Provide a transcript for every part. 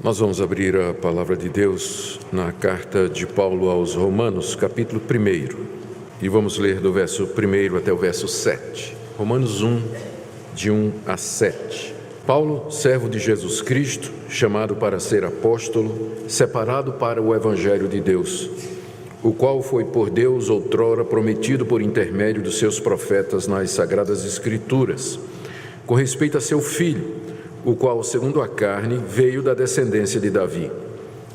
Nós vamos abrir a palavra de Deus na carta de Paulo aos Romanos, capítulo 1, e vamos ler do verso 1 até o verso 7. Romanos 1, de 1 a 7. Paulo, servo de Jesus Cristo, chamado para ser apóstolo, separado para o Evangelho de Deus, o qual foi por Deus outrora prometido por intermédio dos seus profetas nas Sagradas Escrituras, com respeito a seu Filho, o qual, segundo a carne, veio da descendência de Davi,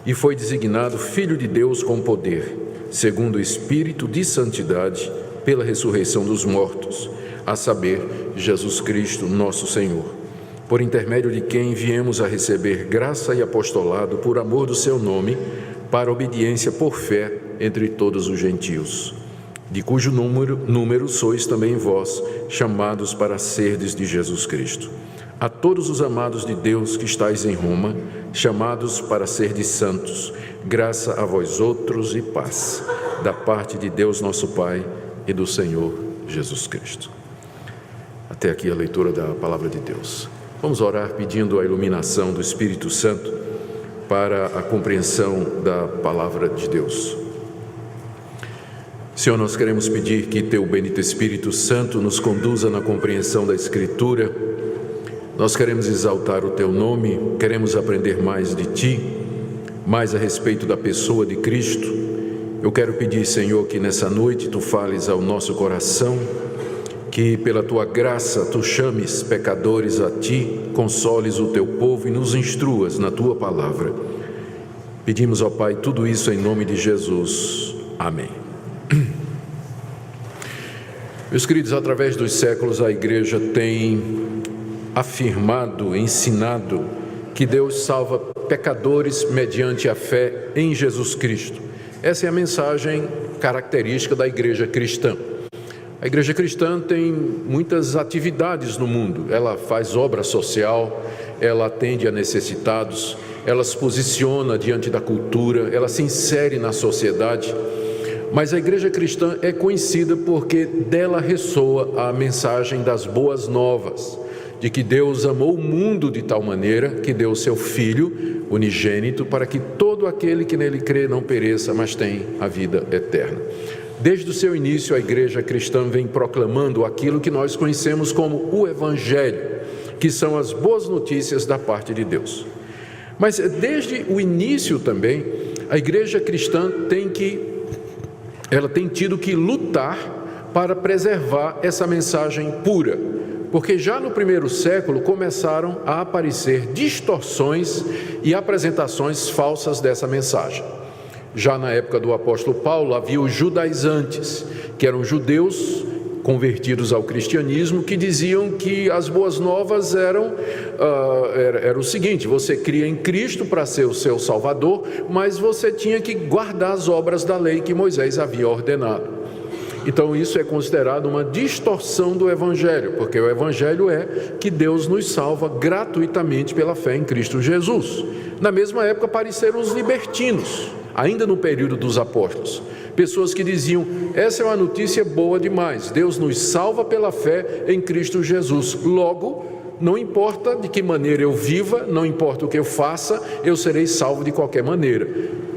e foi designado Filho de Deus com poder, segundo o Espírito de Santidade, pela ressurreição dos mortos, a saber, Jesus Cristo, nosso Senhor, por intermédio de quem viemos a receber graça e apostolado por amor do seu nome, para obediência por fé entre todos os gentios, de cujo número sois também vós, chamados para serdes de Jesus Cristo. A todos os amados de Deus que estáis em Roma, chamados para serdes santos, graça a vós outros e paz, da parte de Deus nosso Pai e do Senhor Jesus Cristo. Até aqui a leitura da palavra de Deus. Vamos orar pedindo a iluminação do Espírito Santo para a compreensão da palavra de Deus. Senhor, nós queremos pedir que Teu bendito Espírito Santo nos conduza na compreensão da Escritura. Nós queremos exaltar o Teu nome, queremos aprender mais de Ti, mais a respeito da pessoa de Cristo. Eu quero pedir, Senhor, que nessa noite Tu fales ao nosso coração, que pela Tua graça Tu chames pecadores a Ti, consoles o Teu povo e nos instruas na Tua palavra. Pedimos, ó Pai, tudo isso em nome de Jesus. Amém. Meus queridos, através dos séculos a Igreja tem afirmado, ensinado que Deus salva pecadores mediante a fé em Jesus Cristo. Essa é a mensagem característica da Igreja cristã. A Igreja cristã tem muitas atividades no mundo. Ela faz obra social, ela atende a necessitados, ela se posiciona diante da cultura, ela se insere na sociedade. Mas a Igreja cristã é conhecida porque dela ressoa a mensagem das boas novas, de que Deus amou o mundo de tal maneira que deu o seu Filho unigênito para que todo aquele que nele crê não pereça, mas tenha a vida eterna. Desde o seu início, a Igreja cristã vem proclamando aquilo que nós conhecemos como o Evangelho, que são as boas notícias da parte de Deus. Mas desde o início também, a Igreja cristã tem tido que lutar para preservar essa mensagem pura, porque já no primeiro século começaram a aparecer distorções e apresentações falsas dessa mensagem. Já na época do apóstolo Paulo havia os judaizantes, que eram judeus convertidos ao cristianismo, que diziam que as boas novas era o seguinte: você cria em Cristo para ser o seu Salvador, mas você tinha que guardar as obras da lei que Moisés havia ordenado. Então isso é considerado uma distorção do Evangelho, porque o Evangelho é que Deus nos salva gratuitamente pela fé em Cristo Jesus. Na mesma época apareceram os libertinos, ainda no período dos apóstolos, pessoas que diziam: essa é uma notícia boa demais, Deus nos salva pela fé em Cristo Jesus, logo, não importa de que maneira eu viva, não importa o que eu faça, eu serei salvo de qualquer maneira.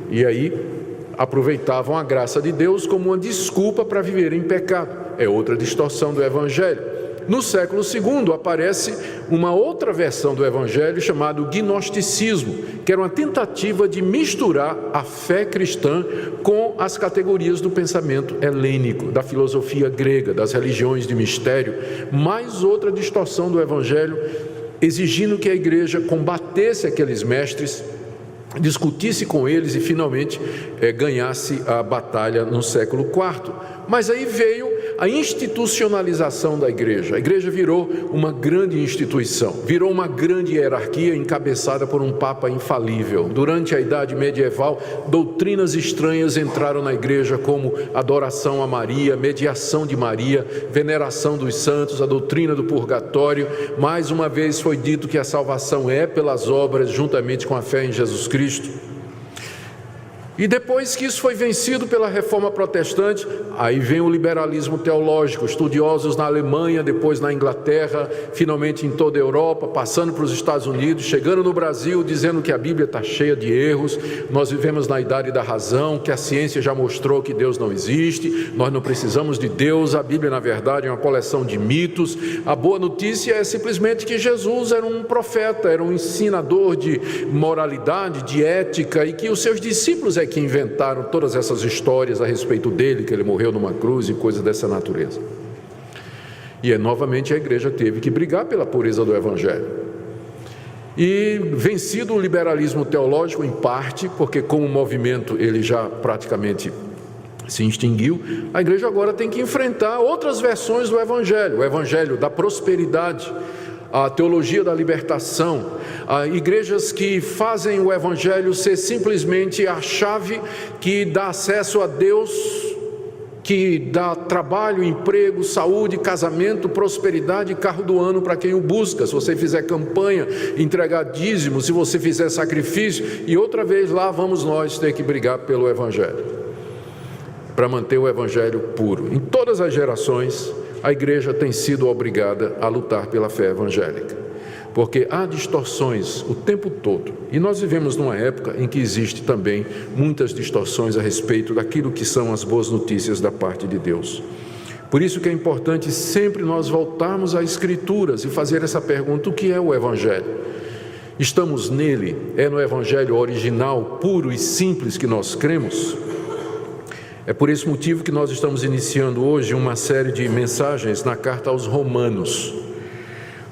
E aí aproveitavam a graça de Deus como uma desculpa para viver em pecado. É outra distorção do Evangelho. No século II aparece uma outra versão do Evangelho chamado gnosticismo, que era uma tentativa de misturar a fé cristã com as categorias do pensamento helênico, da filosofia grega, das religiões de mistério. Mais outra distorção do Evangelho, exigindo que a Igreja combatesse aqueles mestres, discutisse com eles e finalmente ganhasse a batalha no século IV. Mas aí veio a institucionalização da Igreja. A Igreja virou uma grande instituição, virou uma grande hierarquia encabeçada por um Papa infalível. Durante a Idade Medieval, doutrinas estranhas entraram na Igreja, como adoração a Maria, mediação de Maria, veneração dos santos, a doutrina do purgatório. Mais uma vez foi dito que a salvação é pelas obras, juntamente com a fé em Jesus Cristo. E depois que isso foi vencido pela Reforma Protestante, aí vem o liberalismo teológico, estudiosos na Alemanha, depois na Inglaterra, finalmente em toda a Europa, passando para os Estados Unidos, chegando no Brasil, dizendo que a Bíblia está cheia de erros, nós vivemos na idade da razão, que a ciência já mostrou que Deus não existe, nós não precisamos de Deus, a Bíblia na verdade é uma coleção de mitos. A boa notícia é simplesmente que Jesus era um profeta, era um ensinador de moralidade, de ética, e que os seus discípulos que inventaram todas essas histórias a respeito dele, que ele morreu numa cruz e coisas dessa natureza. E novamente a igreja teve que brigar pela pureza do Evangelho. E vencido o liberalismo teológico, em parte, porque como movimento ele já praticamente se extinguiu, a igreja agora tem que enfrentar outras versões do Evangelho, o Evangelho da prosperidade, a teologia da libertação, igrejas que fazem o Evangelho ser simplesmente a chave que dá acesso a Deus, que dá trabalho, emprego, saúde, casamento, prosperidade e carro do ano para quem o busca. Se você fizer campanha, entregar dízimo, se você fizer sacrifício, e outra vez lá vamos nós ter que brigar pelo Evangelho, para manter o Evangelho puro. Em todas as gerações, a igreja tem sido obrigada a lutar pela fé evangélica, porque há distorções o tempo todo, e nós vivemos numa época em que existe também muitas distorções a respeito daquilo que são as boas notícias da parte de Deus. Por isso que é importante sempre nós voltarmos às Escrituras e fazer essa pergunta: o que é o Evangelho? Estamos nele? É no Evangelho original, puro e simples que nós cremos? É por esse motivo que nós estamos iniciando hoje uma série de mensagens na carta aos Romanos.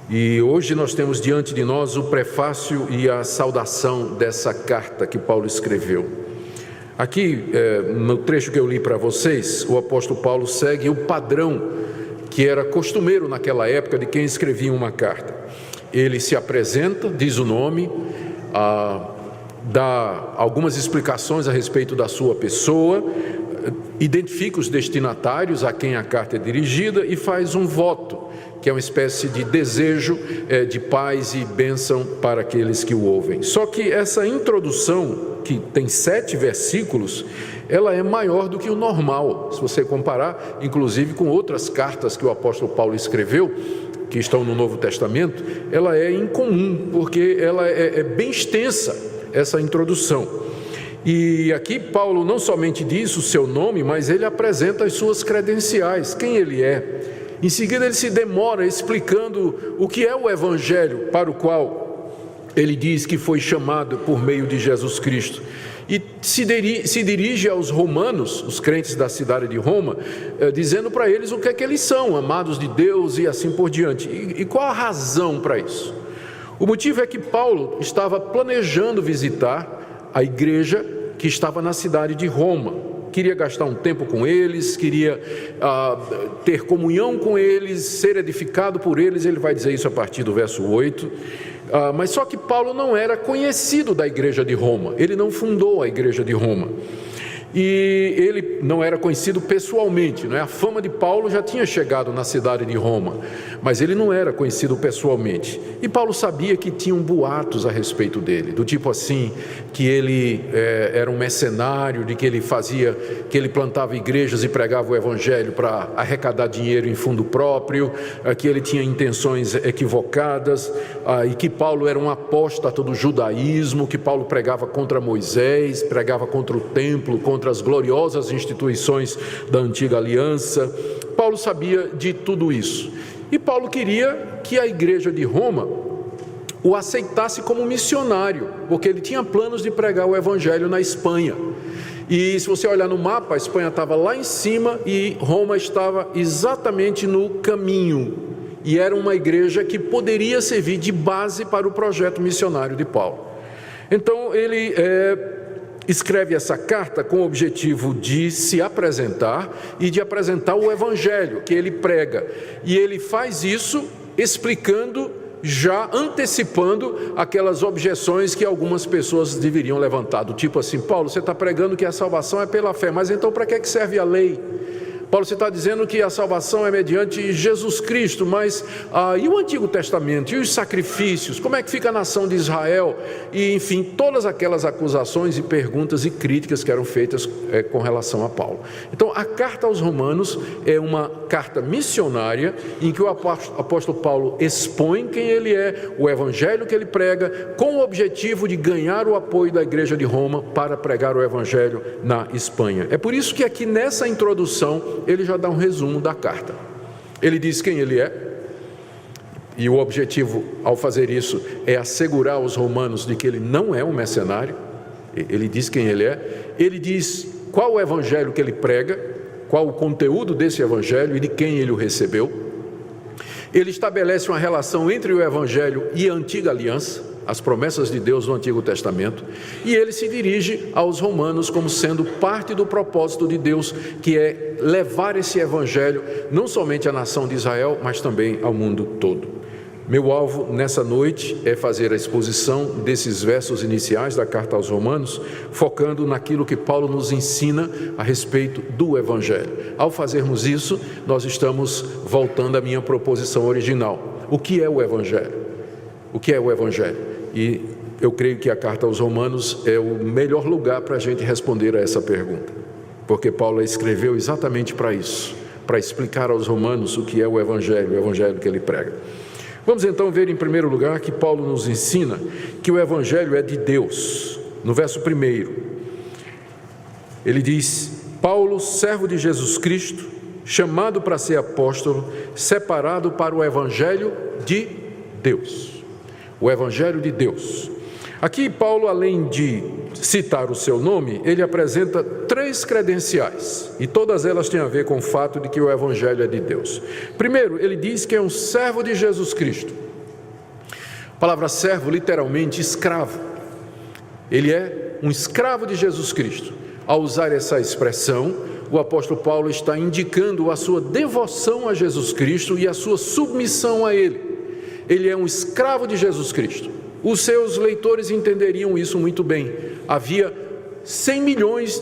E hoje nós temos diante de nós o prefácio e a saudação dessa carta que Paulo escreveu. Aqui, no trecho que eu li para vocês, o apóstolo Paulo segue o padrão que era costumeiro naquela época de quem escrevia uma carta. Ele se apresenta, diz o nome, dá algumas explicações a respeito da sua pessoa, identifica os destinatários a quem a carta é dirigida e faz um voto, que é uma espécie de desejo de paz e bênção para aqueles que o ouvem. Só que essa introdução, que tem 7 versículos, ela é maior do que o normal, se você comparar, inclusive, com outras cartas que o apóstolo Paulo escreveu, que estão no Novo Testamento. Ela é incomum, porque ela é bem extensa, essa introdução. E aqui Paulo não somente diz o seu nome, mas ele apresenta as suas credenciais, quem ele é. Em seguida ele se demora explicando o que é o Evangelho para o qual ele diz que foi chamado por meio de Jesus Cristo. E se dirige aos romanos, os crentes da cidade de Roma, dizendo para eles o que é que eles são, amados de Deus e assim por diante. E qual a razão para isso? O motivo é que Paulo estava planejando visitar a igreja que estava na cidade de Roma. Queria gastar um tempo com eles, queria ter comunhão com eles, ser edificado por eles. Ele vai dizer isso a partir do verso 8. Mas só que Paulo não era conhecido da igreja de Roma, ele não fundou a igreja de Roma. E ele não era conhecido pessoalmente, não é? A fama de Paulo já tinha chegado na cidade de Roma, mas ele não era conhecido pessoalmente. E Paulo sabia que tinham boatos a respeito dele, do tipo assim, que ele era um mercenário, de que ele plantava igrejas e pregava o evangelho para arrecadar dinheiro em fundo próprio, que ele tinha intenções equivocadas, e que Paulo era um apóstata do judaísmo, que Paulo pregava contra Moisés, pregava contra o templo, contra as gloriosas instituições da antiga aliança. Paulo sabia de tudo isso. E Paulo queria que a igreja de Roma o aceitasse como missionário, porque ele tinha planos de pregar o evangelho na Espanha. E se você olhar no mapa, a Espanha estava lá em cima e Roma estava exatamente no caminho. E era uma igreja que poderia servir de base para o projeto missionário de Paulo. Então ele escreve essa carta com o objetivo de se apresentar e de apresentar o evangelho que ele prega. E ele faz isso explicando, já antecipando aquelas objeções que algumas pessoas deveriam levantar, do tipo assim: Paulo, você está pregando que a salvação é pela fé, mas então para que serve a lei? Paulo está dizendo que a salvação é mediante Jesus Cristo, mas e o Antigo Testamento, e os sacrifícios, como é que fica a nação de Israel? E enfim, todas aquelas acusações e perguntas e críticas que eram feitas com relação a Paulo. Então a carta aos Romanos é uma carta missionária, em que o apóstolo Paulo expõe quem ele é, o evangelho que ele prega, com o objetivo de ganhar o apoio da igreja de Roma para pregar o evangelho na Espanha. É por isso que aqui nessa introdução ele já dá um resumo da carta. Ele diz quem ele é, e o objetivo ao fazer isso é assegurar aos romanos de que ele não é um mercenário. Ele diz quem ele é, ele diz qual o evangelho que ele prega, qual o conteúdo desse evangelho e de quem ele o recebeu. Ele estabelece uma relação entre o evangelho e a antiga aliança, as promessas de Deus no Antigo Testamento, e ele se dirige aos romanos como sendo parte do propósito de Deus, que é levar esse evangelho não somente à nação de Israel, mas também ao mundo todo. Meu alvo nessa noite é fazer a exposição desses versos iniciais da carta aos Romanos, focando naquilo que Paulo nos ensina a respeito do evangelho. Ao fazermos isso, nós estamos voltando à minha proposição original. O que é o evangelho? O que é o evangelho? E eu creio que a carta aos Romanos é o melhor lugar para a gente responder a essa pergunta, porque Paulo escreveu exatamente para isso, para explicar aos romanos o que é o evangelho que ele prega. Vamos então ver em primeiro lugar que Paulo nos ensina que o evangelho é de Deus. No verso 1, ele diz: Paulo, servo de Jesus Cristo, chamado para ser apóstolo, separado para o evangelho de Deus. O evangelho de Deus. Aqui Paulo, além de citar o seu nome, ele apresenta 3 credenciais, e todas elas têm a ver com o fato de que o evangelho é de Deus. Primeiro, ele diz que é um servo de Jesus Cristo. A palavra servo, literalmente escravo. Ele é um escravo de Jesus Cristo. Ao usar essa expressão, o apóstolo Paulo está indicando a sua devoção a Jesus Cristo e a sua submissão a Ele. Ele é um escravo de Jesus Cristo. Os seus leitores entenderiam isso muito bem. Havia 100 milhões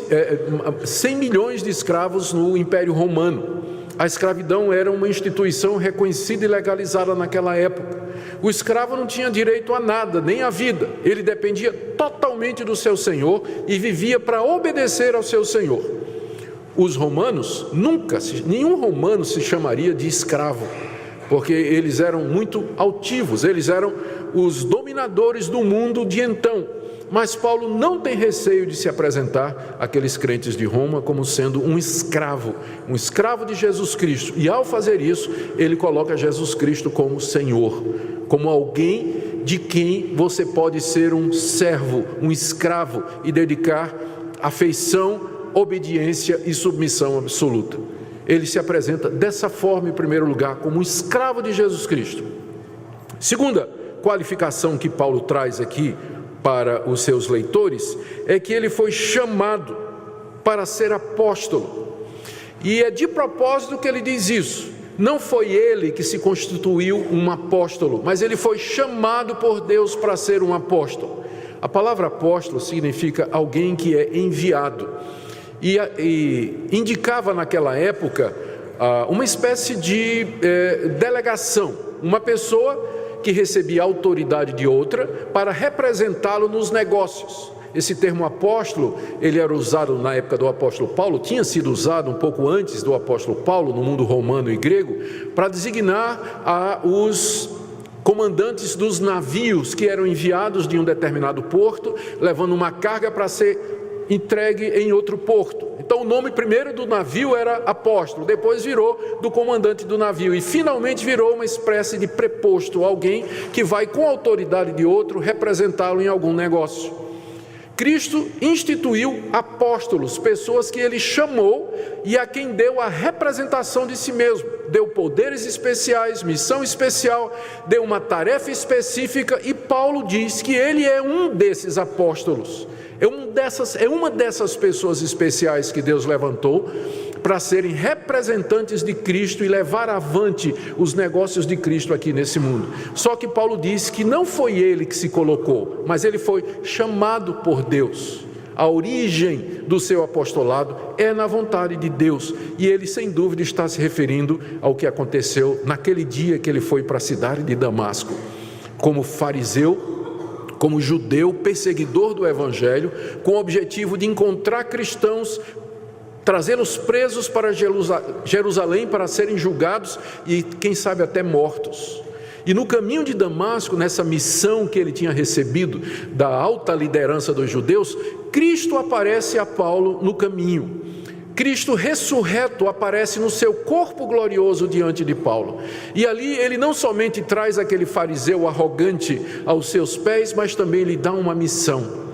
de escravos no Império Romano. A escravidão era uma instituição reconhecida e legalizada naquela época. O escravo não tinha direito a nada, nem à vida. Ele dependia totalmente do seu senhor e vivia para obedecer ao seu senhor. Os romanos, nenhum romano se chamaria de escravo, porque eles eram muito altivos, eles eram os dominadores do mundo de então. Mas Paulo não tem receio de se apresentar àqueles crentes de Roma como sendo um escravo de Jesus Cristo. E ao fazer isso, ele coloca Jesus Cristo como Senhor, como alguém de quem você pode ser um servo, um escravo e dedicar afeição, obediência e submissão absoluta. Ele se apresenta dessa forma, em primeiro lugar, como um escravo de Jesus Cristo. Segunda qualificação que Paulo traz aqui para os seus leitores é que ele foi chamado para ser apóstolo. E é de propósito que ele diz isso. Não foi ele que se constituiu um apóstolo, mas ele foi chamado por Deus para ser um apóstolo. A palavra apóstolo significa alguém que é enviado. E indicava naquela época uma espécie de delegação, uma pessoa que recebia a autoridade de outra para representá-lo nos negócios. Esse termo apóstolo, ele era usado na época do apóstolo Paulo, tinha sido usado um pouco antes do apóstolo Paulo, no mundo romano e grego, para designar os comandantes dos navios que eram enviados de um determinado porto, levando uma carga para ser entregue em outro porto. Então o nome primeiro do navio era apóstolo, depois virou do comandante do navio e finalmente virou uma espécie de preposto, alguém que vai com a autoridade de outro representá-lo em algum negócio. Cristo instituiu apóstolos, pessoas que ele chamou e a quem deu a representação de si mesmo, deu poderes especiais, missão especial, deu uma tarefa específica, e Paulo diz que ele é um desses apóstolos. É uma dessas pessoas especiais que Deus levantou para serem representantes de Cristo e levar avante os negócios de Cristo aqui nesse mundo. Só que Paulo diz que não foi ele que se colocou, mas ele foi chamado por Deus. a origem do seu apostolado é na vontade de Deus. E ele, sem dúvida, está se referindo ao que aconteceu naquele dia que ele foi para a cidade de Damasco. Como fariseu, como judeu, perseguidor do Evangelho, com o objetivo de encontrar cristãos, trazê-los presos para Jerusalém para serem julgados e, quem sabe, até mortos. E no caminho de Damasco, nessa missão que ele tinha recebido da alta liderança dos judeus, Cristo aparece a Paulo no caminho. Cristo ressurreto aparece no seu corpo glorioso diante de Paulo. E ali ele não somente traz aquele fariseu arrogante aos seus pés, mas também lhe dá uma missão.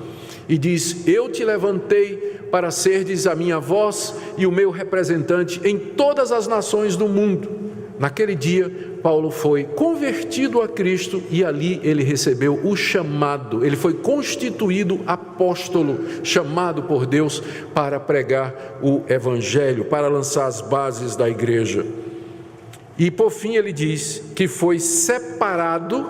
E diz: eu te levantei para serdes a minha voz e o meu representante em todas as nações do mundo. Naquele dia, Paulo foi convertido a Cristo e ali ele recebeu o chamado. Ele foi constituído apóstolo, chamado por Deus para pregar o Evangelho, para lançar as bases da igreja. E por fim ele diz que foi separado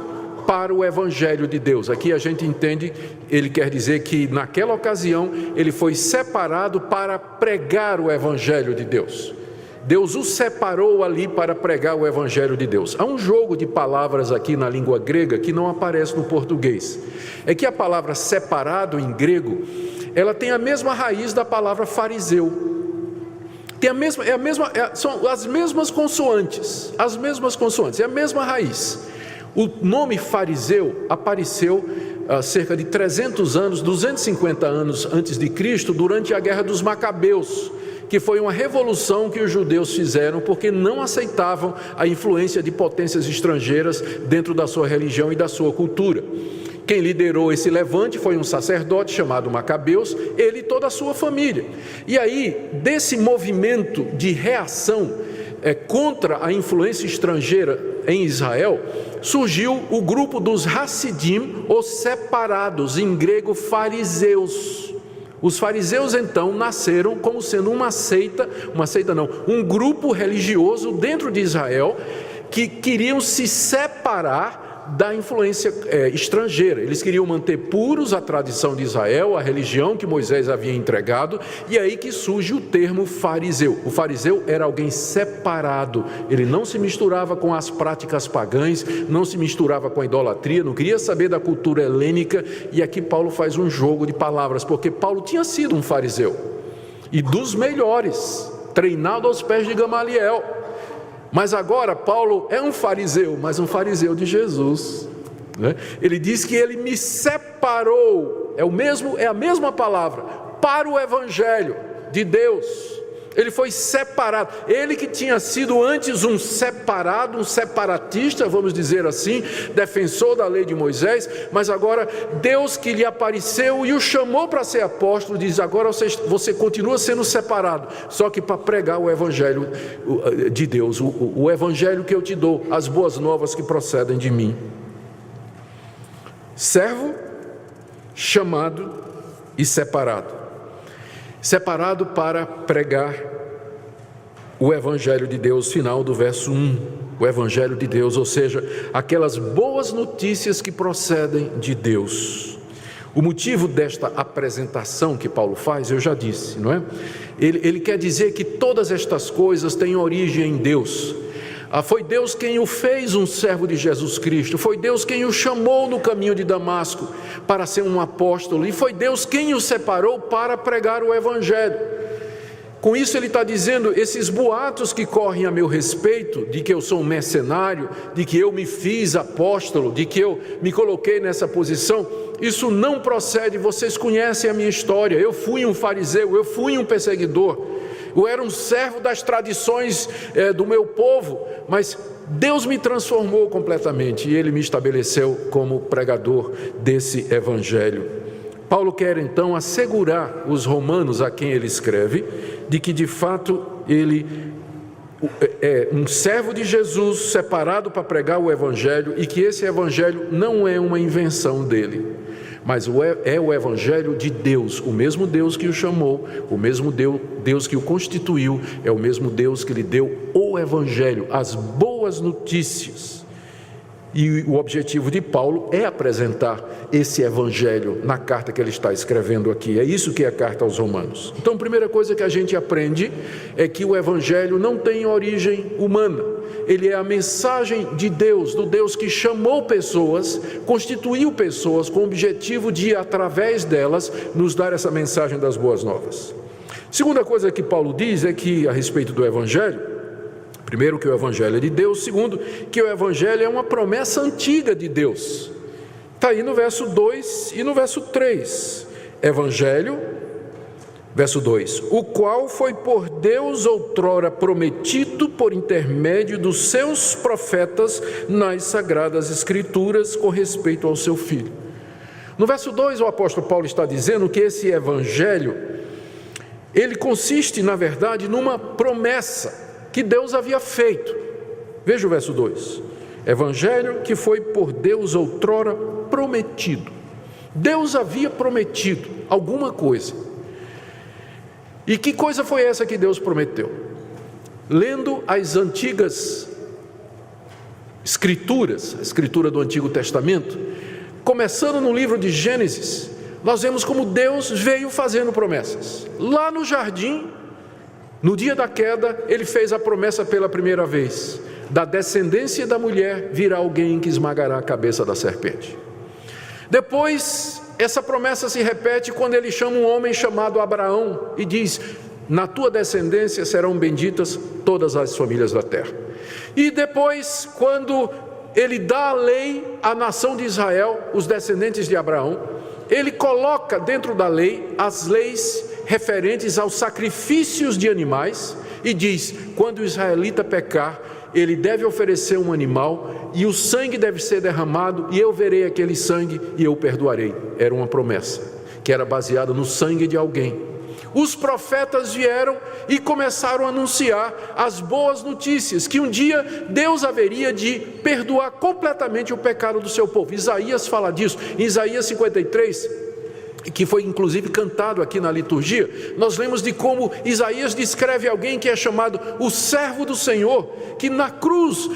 para o Evangelho de Deus. Aqui a gente entende, ele quer dizer que naquela ocasião ele foi separado para pregar o Evangelho de Deus. Deus o separou ali para pregar o Evangelho de Deus. Há um jogo de palavras aqui na língua grega que não aparece no português. É que a palavra separado em grego, ela tem a mesma raiz da palavra fariseu. São as mesmas consoantes, é a mesma raiz. O nome fariseu apareceu há cerca de 300 anos, 250 anos antes de Cristo, durante a Guerra dos Macabeus, que foi uma revolução que os judeus fizeram porque não aceitavam a influência de potências estrangeiras dentro da sua religião e da sua cultura. Quem liderou esse levante foi um sacerdote chamado Macabeus, ele e toda a sua família. E aí, desse movimento de reação contra a influência estrangeira em Israel, surgiu o grupo dos Hassidim, os separados, em grego fariseus. Os fariseus então nasceram como sendo um grupo religioso dentro de Israel que queriam se separar da influência estrangeira. Eles queriam manter puros a tradição de Israel, a religião que Moisés havia entregado, e é aí que surge o termo fariseu. O fariseu era alguém separado, ele não se misturava com as práticas pagãs, não se misturava com a idolatria, não queria saber da cultura helênica, e aqui Paulo faz um jogo de palavras, porque Paulo tinha sido um fariseu, e dos melhores, treinado aos pés de Gamaliel. Mas agora Paulo é um fariseu, mas um fariseu de Jesus, né? Ele diz que ele me separou, é a mesma palavra, para o Evangelho de Deus. Ele foi separado, ele que tinha sido antes um separado, um separatista, vamos dizer assim, defensor da lei de Moisés, mas agora Deus que lhe apareceu e o chamou para ser apóstolo, diz: agora você continua sendo separado, só que para pregar o Evangelho de Deus, o Evangelho que eu te dou, as boas novas que procedem de mim. Servo, chamado e separado. Separado para pregar o Evangelho de Deus, final do verso 1, o Evangelho de Deus, ou seja, aquelas boas notícias que procedem de Deus. O motivo desta apresentação que Paulo faz, eu já disse, não é? Ele quer dizer que todas estas coisas têm origem em Deus. Foi Deus quem o fez um servo de Jesus Cristo, foi Deus quem o chamou no caminho de Damasco para ser um apóstolo, e foi Deus quem o separou para pregar o Evangelho. Com isso ele está dizendo: esses boatos que correm a meu respeito, de que eu sou um mercenário, de que eu me fiz apóstolo, de que eu me coloquei nessa posição, isso não procede. Vocês conhecem a minha história, eu fui um fariseu, eu fui um perseguidor, eu era um servo das tradições do meu povo, mas Deus me transformou completamente e Ele me estabeleceu como pregador desse Evangelho. Paulo quer então assegurar os romanos a quem ele escreve de que de fato ele é um servo de Jesus separado para pregar o Evangelho e que esse Evangelho não é uma invenção dele, mas é o Evangelho de Deus, o mesmo Deus que o chamou, o mesmo Deus que o constituiu, é o mesmo Deus que lhe deu o Evangelho, as boas notícias. E o objetivo de Paulo é apresentar esse evangelho na carta que ele está escrevendo aqui. É isso que é a carta aos Romanos. Então, a primeira coisa que a gente aprende é que o evangelho não tem origem humana. Ele é a mensagem de Deus, do Deus que chamou pessoas, constituiu pessoas com o objetivo de, através delas, nos dar essa mensagem das boas novas. Segunda coisa que Paulo diz é que, a respeito do evangelho, primeiro, que o evangelho é de Deus. Segundo, que o evangelho é uma promessa antiga de Deus. Está aí no verso 2 e no verso 3. Evangelho, verso 2: o qual foi por Deus outrora prometido por intermédio dos seus profetas nas sagradas escrituras com respeito ao seu Filho. No verso 2, o apóstolo Paulo está dizendo que esse evangelho, ele consiste, na verdade, numa promessa que Deus havia feito. Veja o verso 2: evangelho que foi por Deus outrora prometido. Deus havia prometido alguma coisa. E que coisa foi essa que Deus prometeu? Lendo as antigas escrituras, a escritura do Antigo Testamento, começando no livro de Gênesis, nós vemos como Deus veio fazendo promessas. Lá no jardim, no dia da queda, ele fez a promessa pela primeira vez: da descendência da mulher virá alguém que esmagará a cabeça da serpente. Depois, essa promessa se repete quando ele chama um homem chamado Abraão e diz: na tua descendência serão benditas todas as famílias da terra. E depois, quando ele dá a lei à nação de Israel, os descendentes de Abraão, ele coloca dentro da lei as leis referentes aos sacrifícios de animais e diz: quando o israelita pecar, ele deve oferecer um animal e o sangue deve ser derramado, e eu verei aquele sangue e eu perdoarei. Era uma promessa que era baseada no sangue de alguém. Os profetas vieram e começaram a anunciar as boas notícias, que um dia Deus haveria de perdoar completamente o pecado do seu povo. Isaías fala disso, em Isaías 53, que foi inclusive cantado aqui na liturgia. Nós lemos de como Isaías descreve alguém que é chamado o servo do Senhor, que na cruz,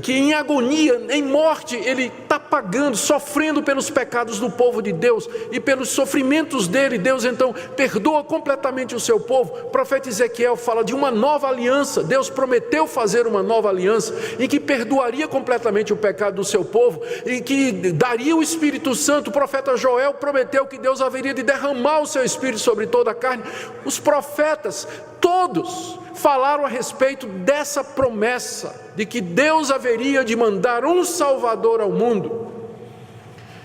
que em agonia, em morte, ele está pagando, sofrendo pelos pecados do povo de Deus e pelos sofrimentos dele. Deus então perdoa completamente o seu povo. O profeta Ezequiel fala de uma nova aliança. Deus prometeu fazer uma nova aliança em que perdoaria completamente o pecado do seu povo e que daria o Espírito Santo. O profeta Joel prometeu que Deus haveria de derramar o seu Espírito sobre toda a carne. Os profetas, todos, falaram a respeito dessa promessa, de que Deus haveria de mandar um Salvador ao mundo.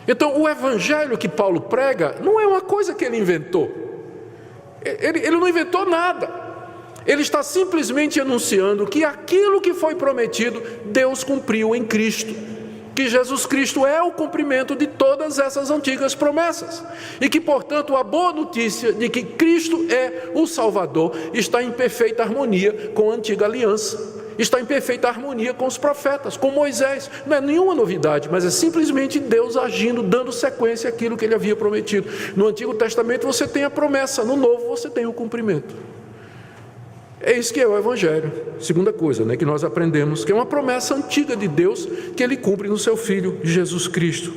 Então, o evangelho que Paulo prega não é uma coisa que ele inventou. Ele não inventou nada. Ele está simplesmente anunciando que aquilo que foi prometido, Deus cumpriu em Cristo. Que Jesus Cristo é o cumprimento de todas essas antigas promessas. E que, portanto, a boa notícia de que Cristo é o Salvador está em perfeita harmonia com a antiga aliança. Está em perfeita harmonia com os profetas, com Moisés. Não é nenhuma novidade, mas é simplesmente Deus agindo, dando sequência àquilo que ele havia prometido. No Antigo Testamento você tem a promessa, no Novo você tem o cumprimento. É isso que é o evangelho. Segunda coisa, que nós aprendemos, que é uma promessa antiga de Deus, que ele cumpre no seu Filho Jesus Cristo.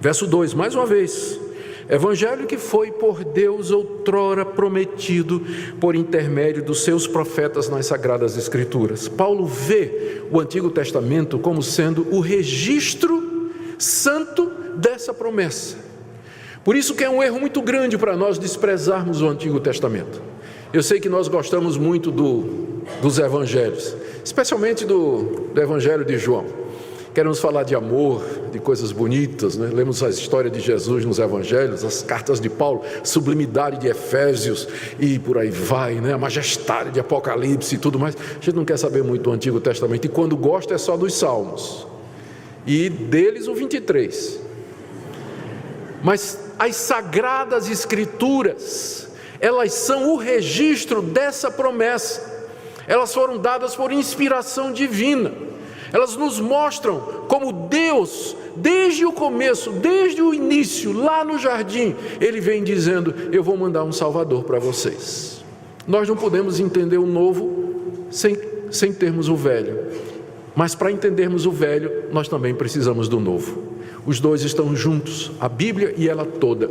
Verso 2, mais uma vez: evangelho que foi por Deus outrora prometido por intermédio dos seus profetas nas sagradas escrituras. Paulo vê o Antigo Testamento como sendo o registro santo dessa promessa. Por isso que é um erro muito grande para nós desprezarmos o Antigo Testamento. Eu sei que nós gostamos muito dos evangelhos, especialmente do evangelho de João. Queremos falar de amor, de coisas bonitas, Lemos a história de Jesus nos evangelhos, as cartas de Paulo, sublimidade de Efésios e por aí vai, A majestade de Apocalipse e tudo mais. A gente não quer saber muito do Antigo Testamento, e quando gosta é só dos Salmos, e deles o 23. Mas as sagradas escrituras, elas são o registro dessa promessa. Elas foram dadas por inspiração divina. Elas nos mostram como Deus, desde o começo, desde o início, lá no jardim, Ele vem dizendo: eu vou mandar um Salvador para vocês. Nós não podemos entender o novo sem termos o velho. Mas para entendermos o velho, nós também precisamos do novo. Os dois estão juntos, a Bíblia e ela toda.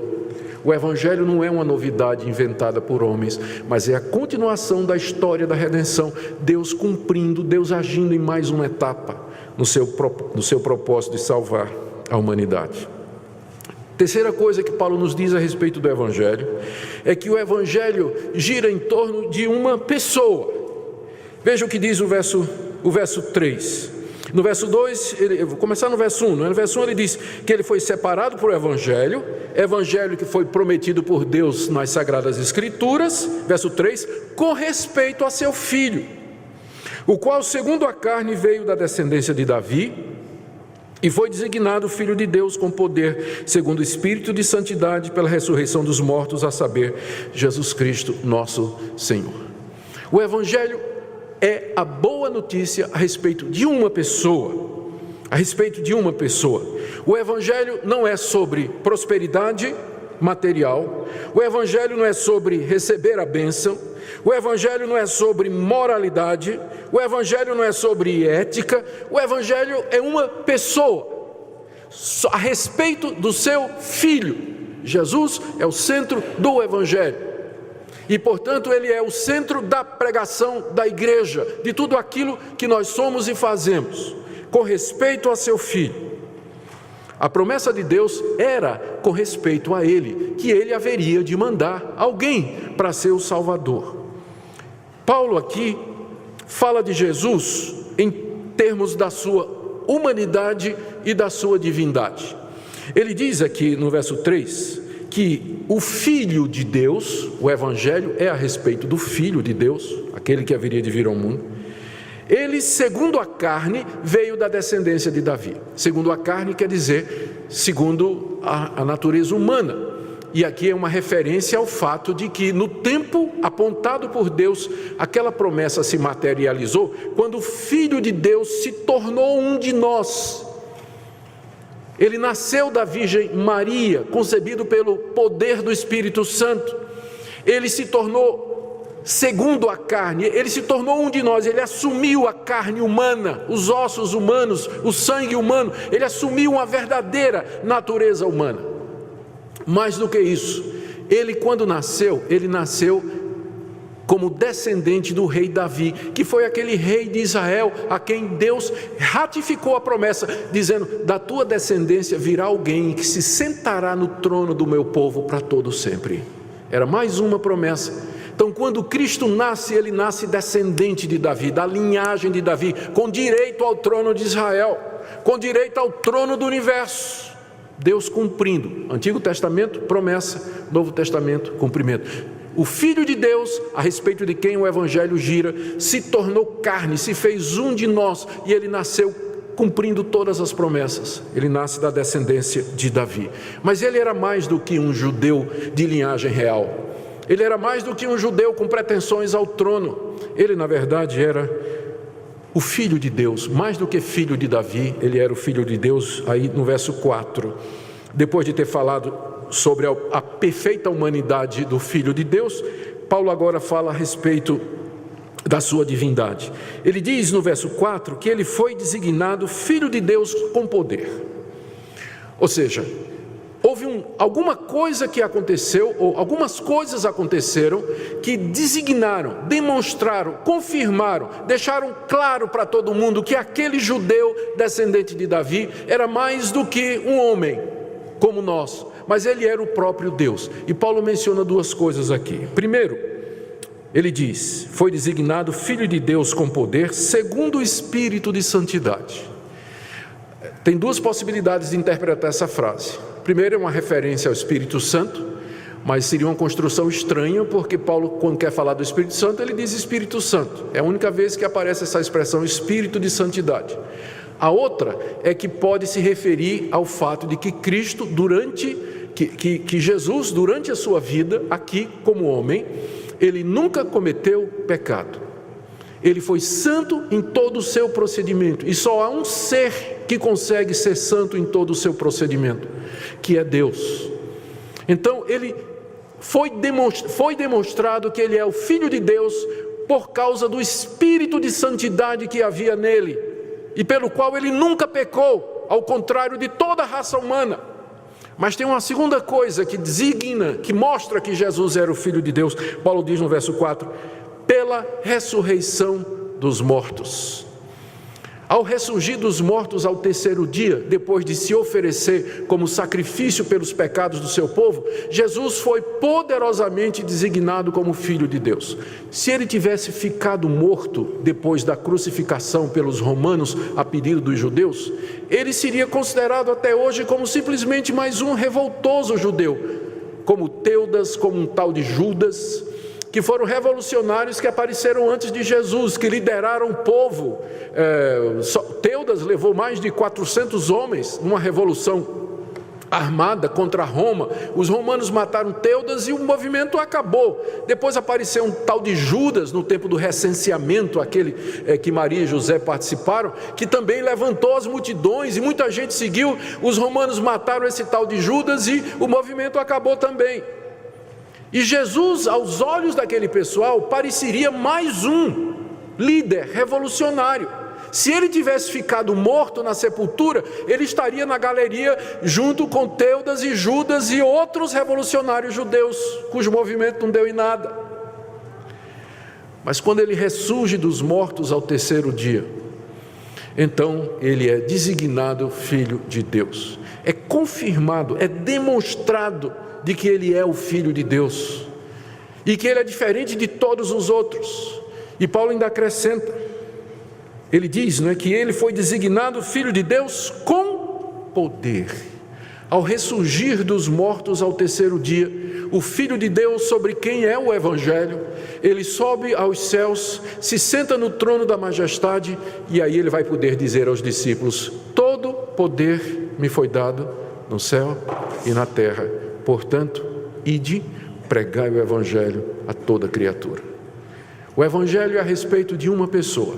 O Evangelho não é uma novidade inventada por homens, mas é a continuação da história da redenção, Deus cumprindo, Deus agindo em mais uma etapa no seu propósito de salvar a humanidade. Terceira coisa que Paulo nos diz a respeito do Evangelho é que o Evangelho gira em torno de uma pessoa. Veja o que diz o verso 3. No verso 2, eu vou começar no verso 1. No verso 1 ele diz que ele foi separado por Evangelho que foi prometido por Deus nas Sagradas Escrituras. Verso 3, com respeito a seu filho, o qual segundo a carne veio da descendência de Davi, e foi designado Filho de Deus com poder, segundo o Espírito de santidade, pela ressurreição dos mortos, a saber, Jesus Cristo, nosso Senhor. O Evangelho é a boa notícia a respeito de uma pessoa. A respeito de uma pessoa. O Evangelho não é sobre prosperidade material. O Evangelho não é sobre receber a bênção. O Evangelho não é sobre moralidade. O Evangelho não é sobre ética. O Evangelho é uma pessoa. A respeito do seu Filho. Jesus é o centro do Evangelho. E, portanto, ele é o centro da pregação da igreja, de tudo aquilo que nós somos e fazemos, com respeito a seu Filho. A promessa de Deus era com respeito a ele, que ele haveria de mandar alguém para ser o Salvador. Paulo aqui fala de Jesus em termos da sua humanidade e da sua divindade. Ele diz aqui no verso 3, que o Filho de Deus, o Evangelho é a respeito do Filho de Deus, aquele que haveria de vir ao mundo. Ele, segundo a carne, veio da descendência de Davi. Segundo a carne quer dizer, segundo a natureza humana. E aqui é uma referência ao fato de que no tempo apontado por Deus, aquela promessa se materializou, quando o Filho de Deus se tornou um de nós. Ele nasceu da Virgem Maria, concebido pelo poder do Espírito Santo. Ele se tornou, segundo a carne, ele se tornou um de nós. Ele assumiu a carne humana, os ossos humanos, o sangue humano. Ele assumiu uma verdadeira natureza humana. Mais do que isso, ele quando nasceu, ele nasceu como descendente do rei Davi, que foi aquele rei de Israel a quem Deus ratificou a promessa, dizendo: da tua descendência virá alguém que se sentará no trono do meu povo para todo sempre. Era mais uma promessa. Então, quando Cristo nasce, ele nasce descendente de Davi, da linhagem de Davi, com direito ao trono de Israel, com direito ao trono do universo. Deus cumprindo. Antigo Testamento, promessa. Novo Testamento, cumprimento. O Filho de Deus, a respeito de quem o Evangelho gira, se tornou carne, se fez um de nós, e ele nasceu cumprindo todas as promessas. Ele nasce da descendência de Davi. Mas ele era mais do que um judeu de linhagem real. Ele era mais do que um judeu com pretensões ao trono. Ele, na verdade, era o Filho de Deus. Mais do que filho de Davi, ele era o Filho de Deus. Aí no verso 4, depois de ter falado sobre a perfeita humanidade do Filho de Deus, Paulo agora fala a respeito da sua divindade. Ele diz no verso 4 que ele foi designado Filho de Deus com poder. Ou seja, houve alguma coisa que aconteceu, ou algumas coisas aconteceram que designaram, demonstraram, confirmaram, deixaram claro para todo mundo que aquele judeu descendente de Davi era mais do que um homem como nós, mas ele era o próprio Deus. E Paulo menciona duas coisas aqui. Primeiro, ele diz: foi designado Filho de Deus com poder, segundo o Espírito de santidade. Tem duas possibilidades de interpretar essa frase. Primeiro, é uma referência ao Espírito Santo, mas seria uma construção estranha, porque Paulo, quando quer falar do Espírito Santo, ele diz Espírito Santo. É a única vez que aparece essa expressão Espírito de santidade. A outra é que pode se referir ao fato de que Cristo, que Jesus, durante a sua vida, aqui como homem, ele nunca cometeu pecado. Ele foi santo em todo o seu procedimento. E só há um ser que consegue ser santo em todo o seu procedimento, que é Deus. Então, ele foi demonstrado que ele é o Filho de Deus por causa do Espírito de santidade que havia nele. e pelo qual ele nunca pecou, ao contrário de toda a raça humana. Mas tem uma segunda coisa que designa, que mostra que Jesus era o Filho de Deus. Paulo diz no verso 4, pela ressurreição dos mortos. Ao ressurgir dos mortos ao terceiro dia, depois de se oferecer como sacrifício pelos pecados do seu povo, Jesus foi poderosamente designado como Filho de Deus. Se ele tivesse ficado morto depois da crucificação pelos romanos a pedido dos judeus, ele seria considerado até hoje como simplesmente mais um revoltoso judeu, como Teudas, como um tal de Judas, que foram revolucionários que apareceram antes de Jesus, que lideraram o povo. Teudas levou mais de 400 homens numa revolução armada contra Roma. Os romanos mataram Teudas e o movimento acabou. Depois apareceu um tal de Judas no tempo do recenseamento, aquele que Maria e José participaram, que também levantou as multidões e muita gente seguiu. Os romanos mataram esse tal de Judas e o movimento acabou também. E Jesus, aos olhos daquele pessoal, pareceria mais um líder revolucionário. Se ele tivesse ficado morto na sepultura, ele estaria na galeria junto com Teudas e Judas e outros revolucionários judeus, cujo movimento não deu em nada. Mas quando ele ressurge dos mortos ao terceiro dia, então ele é designado Filho de Deus. É confirmado, é demonstrado de que ele é o Filho de Deus e que ele é diferente de todos os outros. E Paulo ainda acrescenta, ele diz, que ele foi designado Filho de Deus com poder. Ao ressurgir dos mortos ao terceiro dia, o Filho de Deus, sobre quem é o Evangelho, ele sobe aos céus, se senta no trono da majestade, e aí ele vai poder dizer aos discípulos, todo poder me foi dado no céu e na terra. Portanto, ide, pregai o Evangelho a toda criatura. O Evangelho é a respeito de uma pessoa.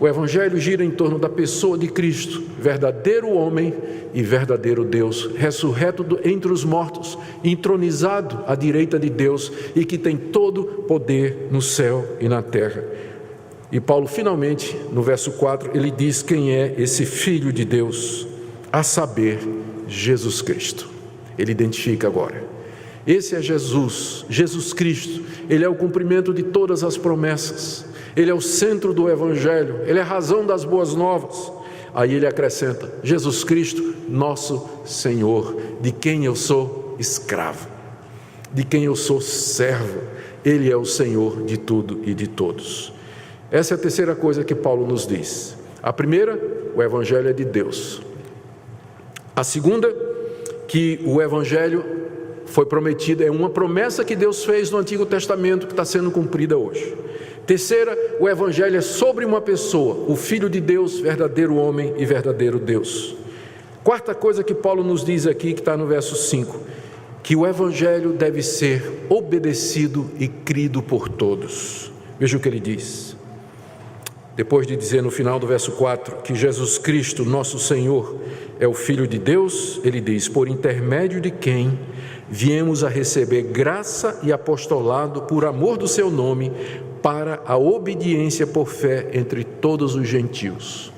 O Evangelho gira em torno da pessoa de Cristo, verdadeiro homem e verdadeiro Deus, ressurreto entre os mortos, entronizado à direita de Deus e que tem todo poder no céu e na terra. E Paulo, finalmente, no verso 4, ele diz quem é esse Filho de Deus, a saber, Jesus Cristo. Ele identifica agora. Esse é Jesus, Jesus Cristo. Ele é o cumprimento de todas as promessas. Ele é o centro do Evangelho. Ele é a razão das boas novas. Aí ele acrescenta, Jesus Cristo, nosso Senhor, de quem eu sou escravo, de quem eu sou servo. Ele é o Senhor de tudo e de todos. Essa é a terceira coisa que Paulo nos diz. A primeira, o Evangelho é de Deus. A segunda, que o Evangelho foi prometido, é uma promessa que Deus fez no Antigo Testamento que está sendo cumprida hoje. Terceira, o Evangelho é sobre uma pessoa, o Filho de Deus, verdadeiro homem e verdadeiro Deus. Quarta coisa que Paulo nos diz aqui, que está no verso 5, que o Evangelho deve ser obedecido e crido por todos. Veja o que ele diz. Depois de dizer no final do verso 4 que Jesus Cristo, nosso Senhor, é o Filho de Deus, ele diz, por intermédio de quem viemos a receber graça e apostolado por amor do seu nome, para a obediência por fé entre todos os gentios.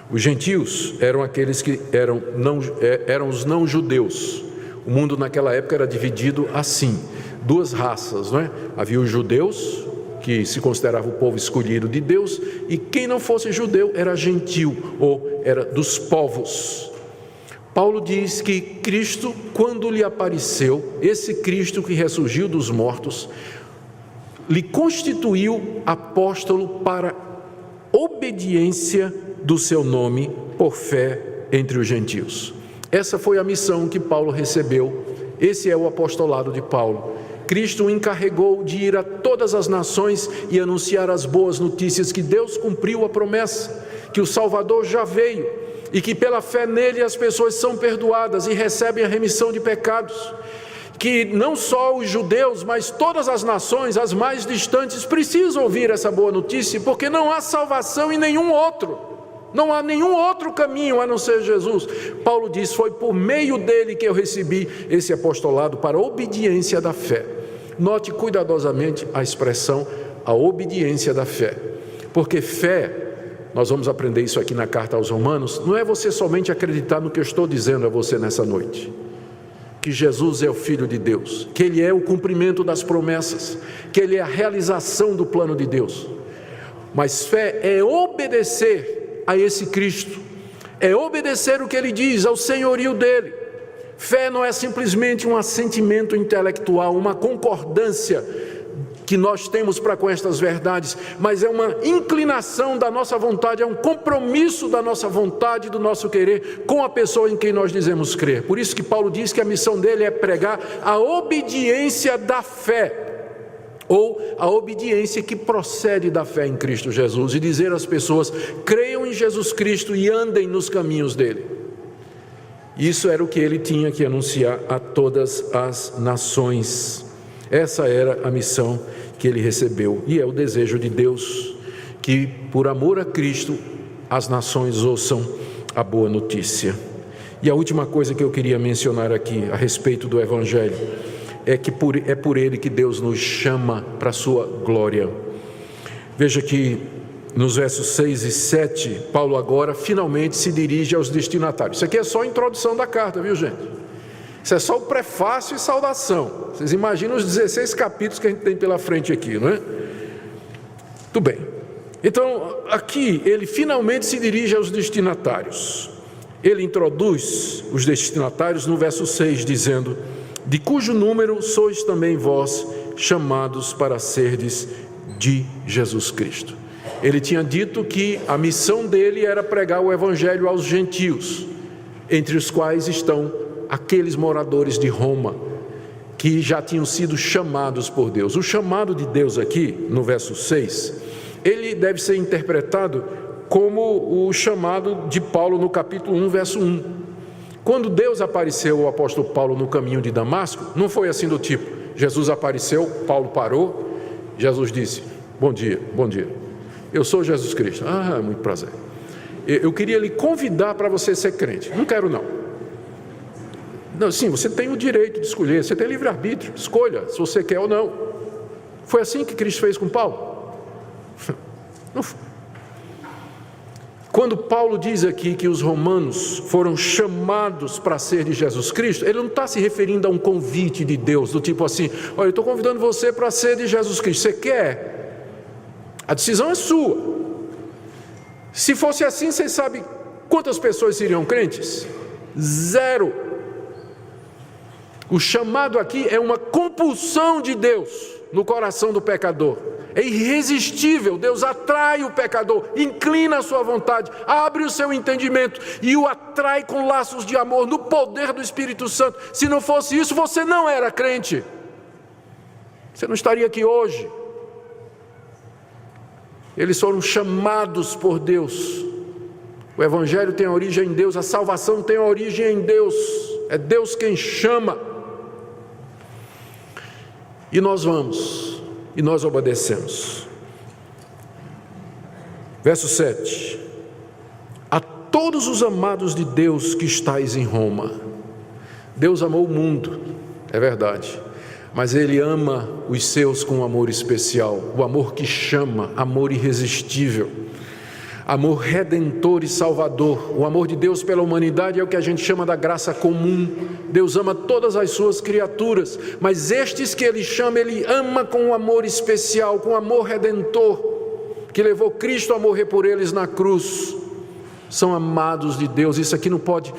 Os gentios eram aqueles que eram os não-judeus. O mundo naquela época era dividido assim, duas raças, não é? Havia os judeus, que se considerava o povo escolhido de Deus, e quem não fosse judeu era gentil, ou era dos povos. Paulo diz que Cristo, quando lhe apareceu, esse Cristo que ressurgiu dos mortos, lhe constituiu apóstolo para obediência do seu nome por fé entre os gentios. Essa foi a missão que Paulo recebeu, esse é o apostolado de Paulo. Cristo o encarregou de ir a todas as nações e anunciar as boas notícias que Deus cumpriu a promessa, que o Salvador já veio e que pela fé nele as pessoas são perdoadas e recebem a remissão de pecados, que não só os judeus, mas todas as nações, as mais distantes, precisam ouvir essa boa notícia, porque não há salvação em nenhum outro, não há nenhum outro caminho a não ser Jesus. Paulo diz, foi por meio dele que eu recebi esse apostolado para a obediência da fé. Note cuidadosamente a expressão, a obediência da fé, porque fé nós vamos aprender isso aqui na carta aos Romanos, não é você somente acreditar no que eu estou dizendo a você nessa noite, que Jesus é o Filho de Deus, que Ele é o cumprimento das promessas, que Ele é a realização do plano de Deus, mas fé é obedecer a esse Cristo, é obedecer o que Ele diz, ao senhorio dEle. Fé não é simplesmente um assentimento intelectual, uma concordância que nós temos para com estas verdades, mas é uma inclinação da nossa vontade, é um compromisso da nossa vontade, do nosso querer com a pessoa em quem nós dizemos crer. Por isso que Paulo diz que a missão dele é pregar a obediência da fé, ou a obediência que procede da fé em Cristo Jesus, e dizer às pessoas: creiam em Jesus Cristo e andem nos caminhos dele. Isso era o que ele tinha que anunciar a todas as nações. Essa era a missão que ele recebeu, e é o desejo de Deus que, por amor a Cristo, as nações ouçam a boa notícia. E a última coisa que eu queria mencionar aqui a respeito do Evangelho é que é por ele que Deus nos chama para a sua glória. Veja que nos versos 6 e 7, Paulo agora finalmente se dirige aos destinatários. Isso aqui é só a introdução da carta, viu, gente? Isso é só o prefácio e saudação. Vocês imaginam os 16 capítulos que a gente tem pela frente aqui, não é? Tudo bem. Então, aqui ele finalmente se dirige aos destinatários. Ele introduz os destinatários no verso 6, dizendo: de cujo número sois também vós chamados para serdes de Jesus Cristo. Ele tinha dito que a missão dele era pregar o Evangelho aos gentios, entre os quais estão aqueles moradores de Roma, que já tinham sido chamados por Deus. O chamado de Deus aqui, no verso 6, ele deve ser interpretado como o chamado de Paulo no capítulo 1, verso 1. Quando Deus apareceu ao apóstolo Paulo no caminho de Damasco, não foi assim do tipo: Jesus apareceu, Paulo parou, Jesus disse: bom dia, eu sou Jesus Cristo. Ah, muito prazer. Eu queria lhe convidar para você ser crente. Não quero não. Não, sim, você tem o direito de escolher, você tem livre-arbítrio, escolha se você quer ou não. Foi assim que Cristo fez com Paulo? Não foi. Quando Paulo diz aqui que os romanos foram chamados para ser de Jesus Cristo, ele não está se referindo a um convite de Deus, do tipo assim: olha, eu estou convidando você para ser de Jesus Cristo, você quer? A decisão é sua. Se fosse assim, vocês sabem quantas pessoas seriam crentes? 0. O chamado aqui é uma compulsão de Deus no coração do pecador. É irresistível. Deus atrai o pecador, inclina a sua vontade, abre o seu entendimento e o atrai com laços de amor no poder do Espírito Santo. Se não fosse isso, você não era crente. Você não estaria aqui hoje. Eles foram chamados por Deus. O Evangelho tem origem em Deus, a salvação tem origem em Deus. É Deus quem chama. E nós vamos, e nós obedecemos. Verso 7. A todos os amados de Deus que estáis em Roma. Deus amou o mundo, é verdade, mas Ele ama os seus com um amor especial, o amor que chama, amor irresistível, amor redentor e salvador. O amor de Deus pela humanidade é o que a gente chama da graça comum. Deus ama todas as suas criaturas, mas estes que Ele chama, Ele ama com um amor especial, com um amor redentor, que levou Cristo a morrer por eles na cruz. São amados de Deus. Isso aqui não pode...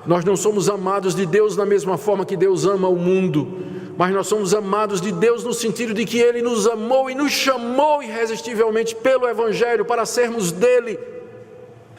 Nós não somos amados de Deus da mesma forma que Deus ama o mundo, mas nós somos amados de Deus no sentido de que Ele nos amou e nos chamou irresistivelmente pelo Evangelho para sermos dEle.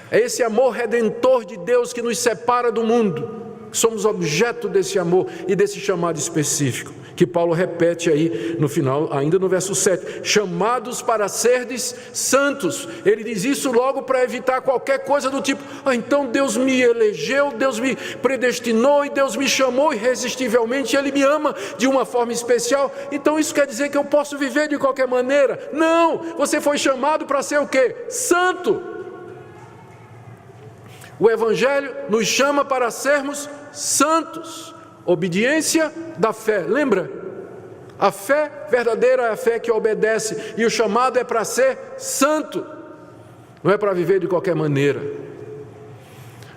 É esse amor redentor de Deus que nos separa do mundo. Somos objeto desse amor e desse chamado específico, que Paulo repete aí no final, ainda no verso 7, chamados para serdes santos. Ele diz isso logo para evitar qualquer coisa do tipo: então Deus me elegeu, Deus me predestinou e Deus me chamou irresistivelmente, Ele me ama de uma forma especial, então isso quer dizer que eu posso viver de qualquer maneira? Não, você foi chamado para ser o quê? Santo. O Evangelho nos chama para sermos santos. Obediência da fé, lembra? A fé verdadeira é a fé que obedece, e o chamado é para ser santo. não é para viver de qualquer maneira.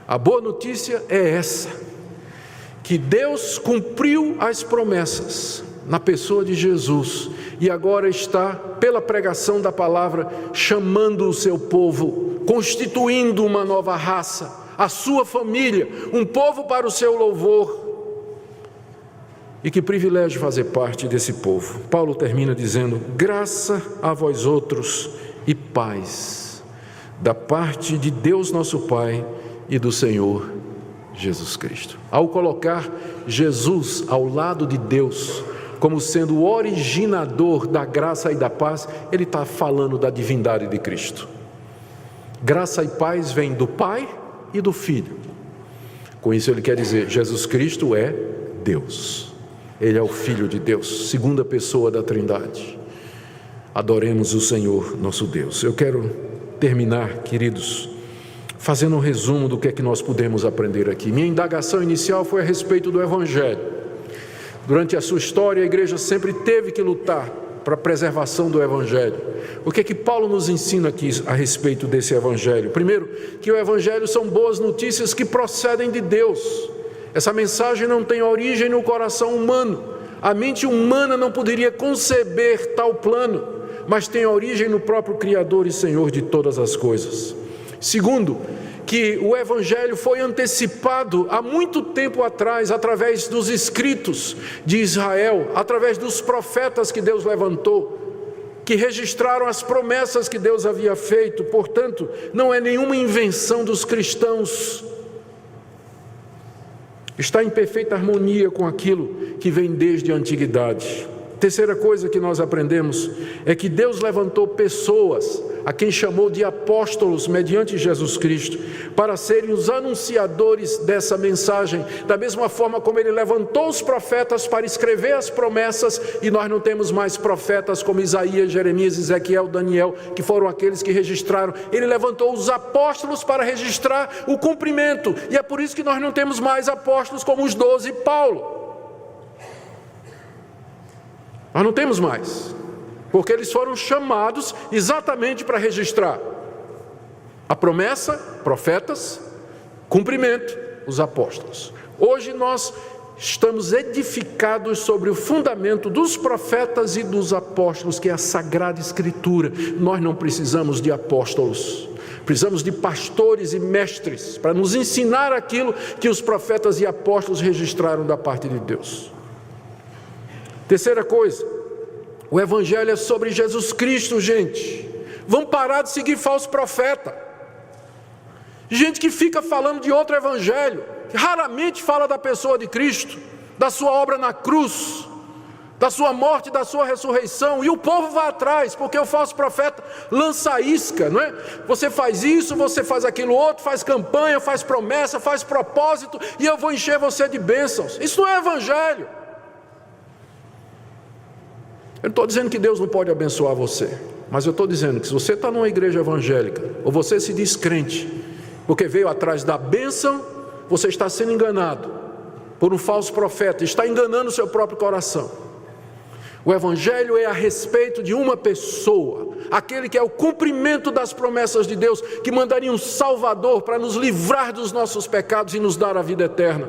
A boa notícia é essa, que Deus cumpriu as promessas na pessoa de Jesus e agora está, pela pregação da palavra, chamando o seu povo, constituindo uma nova raça, a sua família, um povo para o seu louvor. E que privilégio fazer parte desse povo. Paulo termina dizendo: graça a vós outros e paz, da parte de Deus nosso Pai e do Senhor Jesus Cristo. Ao colocar Jesus ao lado de Deus, como sendo o originador da graça e da paz, ele está falando da divindade de Cristo. Graça e paz vem do Pai e do Filho. Com isso ele quer dizer, Jesus Cristo é Deus. Ele é o Filho de Deus, segunda pessoa da Trindade. Adoremos o Senhor nosso Deus. Eu quero terminar, queridos, fazendo um resumo do que é que nós podemos aprender aqui. Minha indagação inicial foi a respeito do Evangelho. Durante a sua história, a igreja sempre teve que lutar para a preservação do Evangelho. O que é que Paulo nos ensina aqui a respeito desse Evangelho? Primeiro, que o Evangelho são boas notícias que procedem de Deus. Essa mensagem não tem origem no coração humano. A mente humana não poderia conceber tal plano, mas tem origem no próprio Criador e Senhor de todas as coisas. Segundo, que o Evangelho foi antecipado há muito tempo atrás, através dos escritos de Israel, através dos profetas que Deus levantou, que registraram as promessas que Deus havia feito. Portanto, não é nenhuma invenção dos cristãos. Está em perfeita harmonia com aquilo que vem desde a antiguidade. Terceira coisa que nós aprendemos é que Deus levantou pessoas, a quem chamou de apóstolos mediante Jesus Cristo, para serem os anunciadores dessa mensagem, da mesma forma como Ele levantou os profetas para escrever as promessas, e nós não temos mais profetas como Isaías, Jeremias, Ezequiel, Daniel, que foram aqueles que registraram. Ele levantou os apóstolos para registrar o cumprimento, e é por isso que nós não temos mais apóstolos como os 12 e Paulo. Nós não temos mais, porque eles foram chamados exatamente para registrar a promessa, profetas, cumprimento, os apóstolos. Hoje nós estamos edificados sobre o fundamento dos profetas e dos apóstolos, que é a Sagrada Escritura. Nós não precisamos de apóstolos, precisamos de pastores e mestres para nos ensinar aquilo que os profetas e apóstolos registraram da parte de Deus. Terceira coisa, o Evangelho é sobre Jesus Cristo, gente. Vamos parar de seguir falso profeta. Gente que fica falando de outro Evangelho, que raramente fala da pessoa de Cristo, da sua obra na cruz, da sua morte, da sua ressurreição, e o povo vai atrás, porque o falso profeta lança isca, não é? Você faz isso, você faz aquilo outro, faz campanha, faz promessa, faz propósito, e eu vou encher você de bênçãos. Isso não é Evangelho. Eu não estou dizendo que Deus não pode abençoar você, mas eu estou dizendo que se você está numa igreja evangélica, ou você se diz crente, porque veio atrás da bênção, você está sendo enganado por um falso profeta, está enganando o seu próprio coração. O Evangelho é a respeito de uma pessoa, aquele que é o cumprimento das promessas de Deus, que mandaria um Salvador para nos livrar dos nossos pecados e nos dar a vida eterna.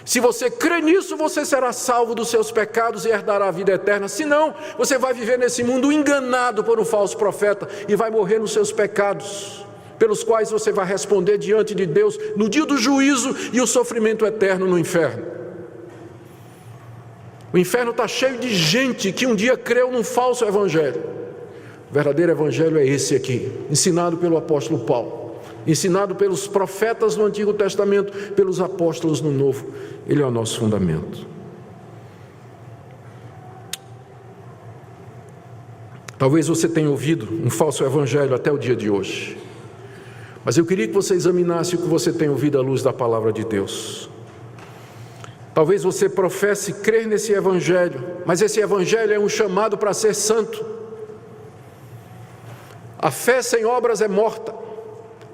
Se você crê nisso, você será salvo dos seus pecados e herdará a vida eterna. Se não, você vai viver nesse mundo enganado por um falso profeta e vai morrer nos seus pecados, pelos quais você vai responder diante de Deus no dia do juízo e o sofrimento eterno no inferno. O inferno está cheio de gente que um dia creu num falso evangelho. O verdadeiro evangelho é esse aqui, ensinado pelo apóstolo Paulo, ensinado pelos profetas no Antigo Testamento, pelos apóstolos no Novo. Ele é o nosso fundamento. Talvez você tenha ouvido um falso evangelho até o dia de hoje, mas eu queria que você examinasse o que você tem ouvido à luz da palavra de Deus. Talvez você professe crer nesse evangelho, mas esse evangelho é um chamado para ser santo. A fé sem obras é morta.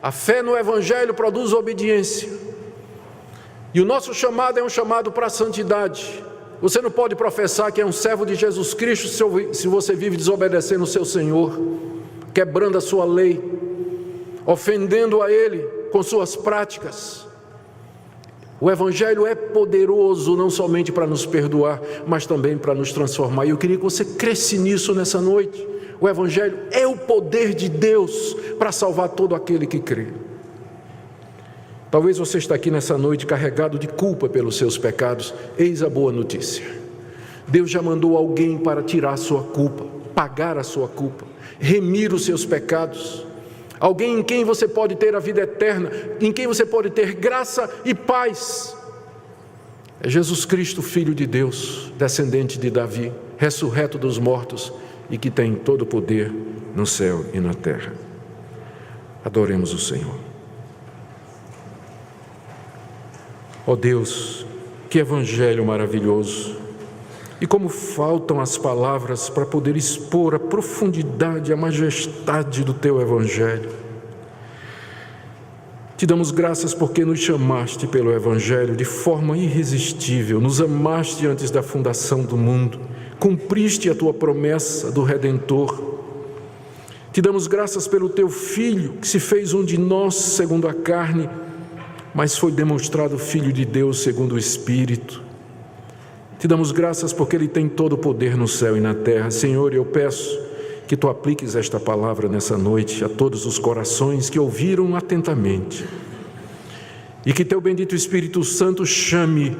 A fé no evangelho produz obediência. E o nosso chamado é um chamado para a santidade. Você não pode professar que é um servo de Jesus Cristo se você vive desobedecendo o seu Senhor, quebrando a sua lei, ofendendo a Ele com suas práticas. O Evangelho é poderoso não somente para nos perdoar, mas também para nos transformar. E eu queria que você cresce nisso nessa noite. O Evangelho é o poder de Deus para salvar todo aquele que crê. Talvez você está aqui nessa noite carregado de culpa pelos seus pecados. Eis a boa notícia. Deus já mandou alguém para tirar a sua culpa, pagar a sua culpa, remir os seus pecados. Alguém em quem você pode ter a vida eterna, em quem você pode ter graça e paz. É Jesus Cristo, Filho de Deus, descendente de Davi, ressurreto dos mortos e que tem todo o poder no céu e na terra. Adoremos o Senhor. Ó Deus, que evangelho maravilhoso! E como faltam as palavras para poder expor a profundidade, a majestade do Teu Evangelho. Te damos graças porque nos chamaste pelo Evangelho de forma irresistível, nos amaste antes da fundação do mundo, cumpriste a Tua promessa do Redentor. Te damos graças pelo Teu Filho, que se fez um de nós segundo a carne, mas foi demonstrado Filho de Deus segundo o Espírito. Te damos graças porque Ele tem todo o poder no céu e na terra. Senhor, eu peço que Tu apliques esta palavra nessa noite a todos os corações que ouviram atentamente. E que Teu bendito Espírito Santo chame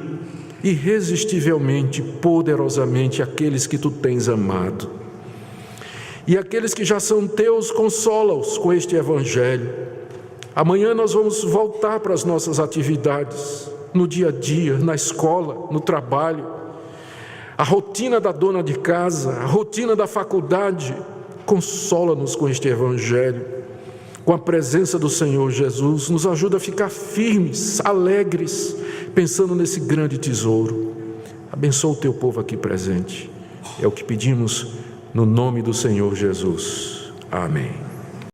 irresistivelmente, poderosamente aqueles que Tu tens amado. E aqueles que já são Teus, consola-os com este Evangelho. Amanhã nós vamos voltar para as nossas atividades, no dia a dia, na escola, no trabalho. A rotina da dona de casa, a rotina da faculdade, consola-nos com este Evangelho, com a presença do Senhor Jesus, nos ajuda a ficar firmes, alegres, pensando nesse grande tesouro. Abençoa o Teu povo aqui presente, é o que pedimos no nome do Senhor Jesus. Amém.